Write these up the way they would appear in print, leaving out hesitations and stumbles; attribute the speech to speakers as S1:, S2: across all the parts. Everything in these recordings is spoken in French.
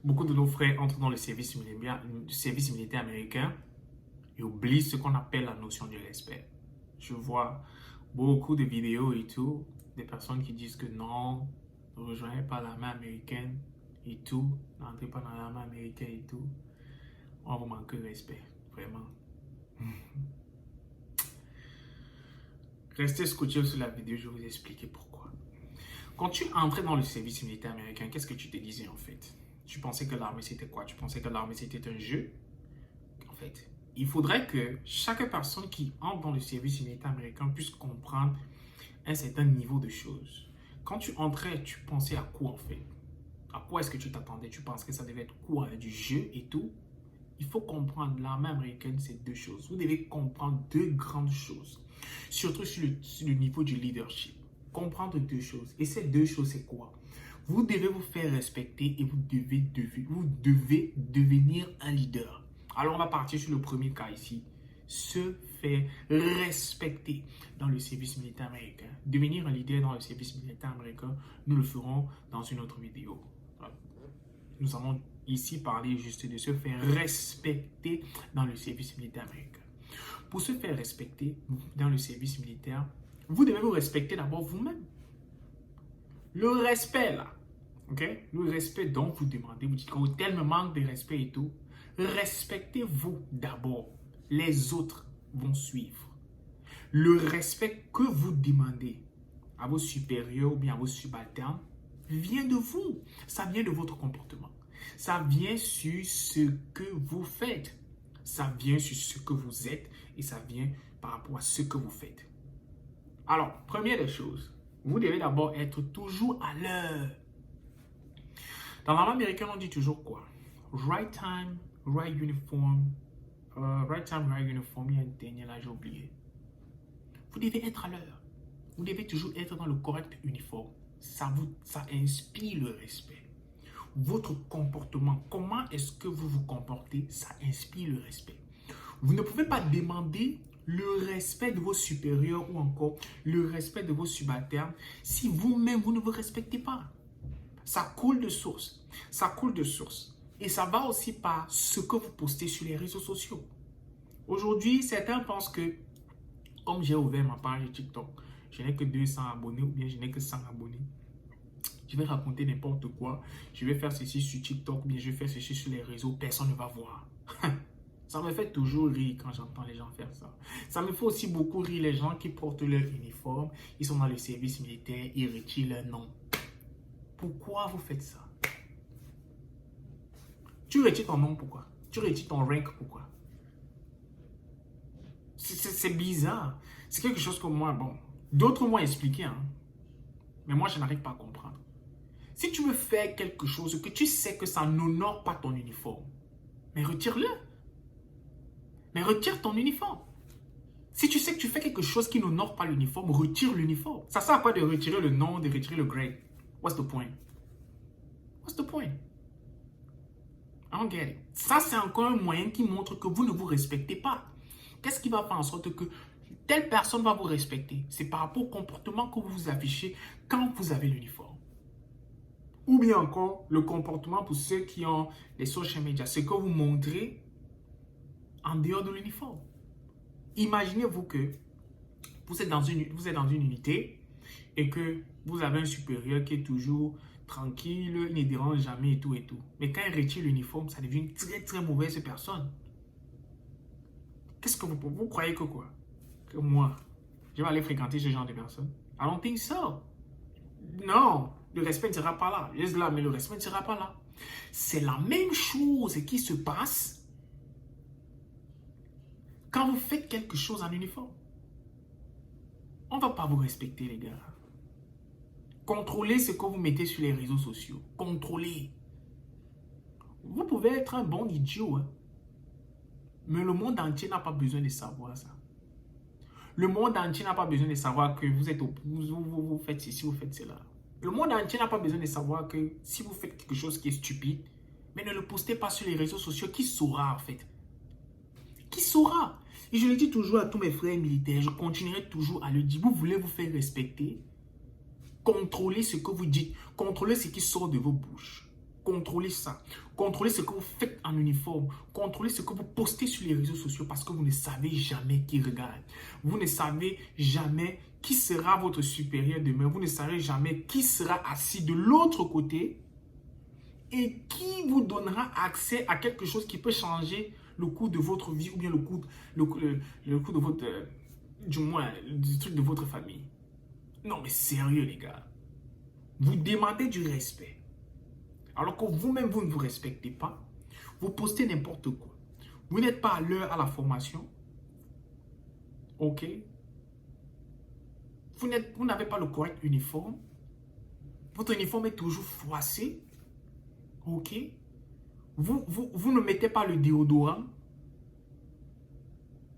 S1: Beaucoup de nos frères entrent dans le service militaire américain et oublient ce qu'on appelle la notion du respect. Je vois beaucoup de vidéos et tout, des personnes qui disent que non, ne rejoignez pas l'armée américaine et tout, n'entrez pas dans l'armée américaine et tout. On vous manque de respect, vraiment. Restez scotché sur la vidéo, je vais vous expliquer pourquoi. Quand tu entrais dans le service militaire américain, qu'est-ce que tu te disais en fait? Tu pensais que l'armée c'était quoi? Tu pensais que l'armée c'était un jeu? En fait, il faudrait que chaque personne qui entre dans le service militaire américain puisse comprendre un certain niveau de choses. Quand tu entrais, tu pensais à quoi en fait? À quoi est-ce que tu t'attendais? Tu pensais que ça devait être quoi? Du jeu et tout? Il faut comprendre, l'armée américaine, c'est deux choses. Vous devez comprendre deux grandes choses, surtout sur le niveau du leadership. Comprendre deux choses. Et ces deux choses, c'est quoi? Vous devez vous faire respecter et vous devez devenir un leader. Alors, on va partir sur le premier cas ici. Se faire respecter dans le service militaire américain. Devenir un leader dans le service militaire américain, nous le ferons dans une autre vidéo. Nous allons ici parler juste de se faire respecter dans le service militaire américain. Pour se faire respecter dans le service militaire, vous devez vous respecter d'abord vous-même. Le respect là, ok? Le respect dont vous demandez, vous dites que tel me manque de respect et tout. Respectez-vous d'abord. Les autres vont suivre. Le respect que vous demandez à vos supérieurs ou bien à vos subalternes vient de vous. Ça vient de votre comportement. Ça vient sur ce que vous faites. Ça vient sur ce que vous êtes et ça vient par rapport à ce que vous faites. Alors, première des choses, vous devez d'abord être toujours à l'heure. Dans l'armée américaine, on dit toujours quoi? Right time, right uniform. Right time, right uniform. Il y a une dernière là, j'ai oublié. Vous devez être à l'heure. Vous devez toujours être dans le correct uniforme. Ça inspire le respect. Votre comportement, comment est-ce que vous vous comportez, ça inspire le respect. Vous ne pouvez pas demander le respect de vos supérieurs ou encore le respect de vos subalternes si vous-même, vous ne vous respectez pas. Ça coule de source. Ça coule de source. Et ça va aussi par ce que vous postez sur les réseaux sociaux. Aujourd'hui, certains pensent que, comme j'ai ouvert ma page TikTok, je n'ai que 200 abonnés ou bien je n'ai que 100 abonnés. Je vais raconter n'importe quoi. Je vais faire ceci sur TikTok, ou bien je vais faire ceci sur les réseaux. Personne ne va voir. Ça me fait toujours rire quand j'entends les gens faire ça. Ça me fait aussi beaucoup rire les gens qui portent leur uniforme. Ils sont dans le service militaire, ils retirent leur nom. Pourquoi vous faites ça? Tu retires ton nom, pourquoi? Tu retires ton rank, pourquoi? C'est bizarre. C'est quelque chose que moi, bon, d'autres m'ont expliqué, hein. Mais moi, je n'arrive pas à comprendre. Si tu veux faire quelque chose que tu sais que ça n'honore pas ton uniforme, mais retire-le. Mais retire ton uniforme. Si tu sais que tu fais quelque chose qui n'honore pas l'uniforme, retire l'uniforme. Ça sert à quoi de retirer le nom, de retirer le grade? What's the point? What's the point? I don't get it. Ça, c'est encore un moyen qui montre que vous ne vous respectez pas. Qu'est-ce qui va faire en sorte que telle personne va vous respecter? C'est par rapport au comportement que vous affichez quand vous avez l'uniforme. Ou bien encore, le comportement pour ceux qui ont les social media. Ce que vous montrez en dehors de l'uniforme. Imaginez-vous que vous êtes dans une unité et que vous avez un supérieur qui est toujours tranquille, il ne dérange jamais et tout et tout. Mais quand il retire l'uniforme, ça devient une très très mauvaise personne. Qu'est-ce que vous croyez que quoi? Que moi, je vais aller fréquenter ce genre de personnes? I don't think so. Non, le respect ne sera pas là. Je suis là, mais le respect ne sera pas là. C'est la même chose qui se passe quand vous faites quelque chose en uniforme. On ne va pas vous respecter, les gars. Contrôlez ce que vous mettez sur les réseaux sociaux. Contrôlez. Vous pouvez être un bon idiot, hein. Mais le monde entier n'a pas besoin de savoir ça. Le monde entier n'a pas besoin de savoir que vous faites ceci, vous faites cela. Le monde entier n'a pas besoin de savoir que si vous faites quelque chose qui est stupide, mais ne le postez pas sur les réseaux sociaux. Qui saura en fait? Qui saura? Et je le dis toujours à tous mes frères militaires, je continuerai toujours à le dire. Vous voulez vous faire respecter? Contrôlez ce que vous dites. Contrôlez ce qui sort de vos bouches. contrôlez ça. Contrôlez ce que vous faites en uniforme. Contrôlez ce que vous postez sur les réseaux sociaux parce que vous ne savez jamais qui regarde. Vous ne savez jamais qui sera votre supérieur demain. Vous ne savez jamais qui sera assis de l'autre côté et qui vous donnera accès à quelque chose qui peut changer le cours de votre vie ou bien le cours de votre, du moins, du truc de votre famille. Non, mais sérieux, les gars. Vous demandez du respect. Alors que vous-même, vous ne vous respectez pas. Vous postez n'importe quoi. Vous n'êtes pas à l'heure à la formation. OK? Vous n'avez pas le correct uniforme. Votre uniforme est toujours froissé. OK? Vous ne mettez pas le déodorant.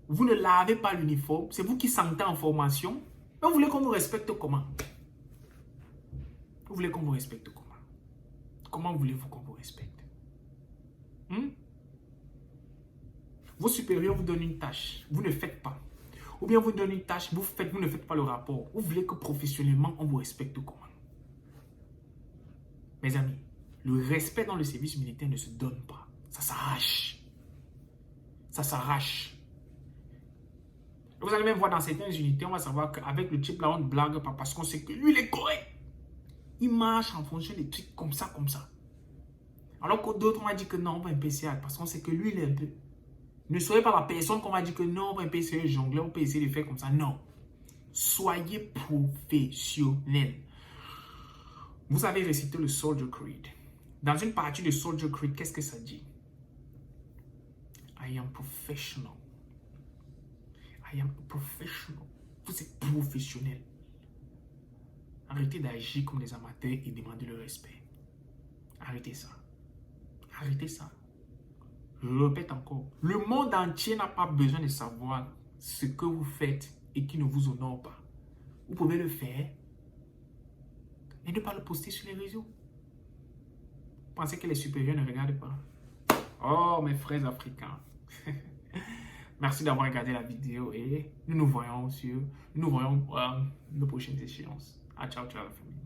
S1: Vous ne lavez pas l'uniforme. C'est vous qui sentez en formation. Mais vous voulez qu'on vous respecte comment? Vous voulez qu'on vous respecte comment? Comment voulez-vous qu'on vous respecte? Vos supérieurs vous donnent une tâche. Vous ne faites pas. Ou bien vous donnez une tâche, vous ne faites pas le rapport. Vous voulez que professionnellement, on vous respecte comment? Mes amis, le respect dans le service militaire ne se donne pas. Ça s'arrache. Ça s'arrache. Vous allez même voir dans certaines unités, on va savoir qu'avec le type là, on ne blague pas parce qu'on sait que lui, il est correct. Il marche en fonction des trucs comme ça, comme ça. Alors que d'autres, on va dire que non, on va un PCA parce qu'on sait que lui, il est un peu. Ne soyez pas la personne qu'on va dire que non, on va un PCA jongleur, on peut essayer de faire comme ça. Non. Soyez professionnel. Vous avez récité le Soldier Creed. Dans une partie de Soldier Creed, qu'est-ce que ça dit? I am professional. I am professional. Vous êtes professionnel. Arrêtez d'agir comme des amateurs et demandez le respect. Arrêtez ça. Arrêtez ça. Je le répète encore. Le monde entier n'a pas besoin de savoir ce que vous faites et qui ne vous honore pas. Vous pouvez le faire, mais ne pas le poster sur les réseaux. Vous pensez que les supérieurs ne regardent pas? Oh, mes frères africains. Merci d'avoir regardé la vidéo et nous nous voyons nos prochaines échéances. Ciao, ciao la famille.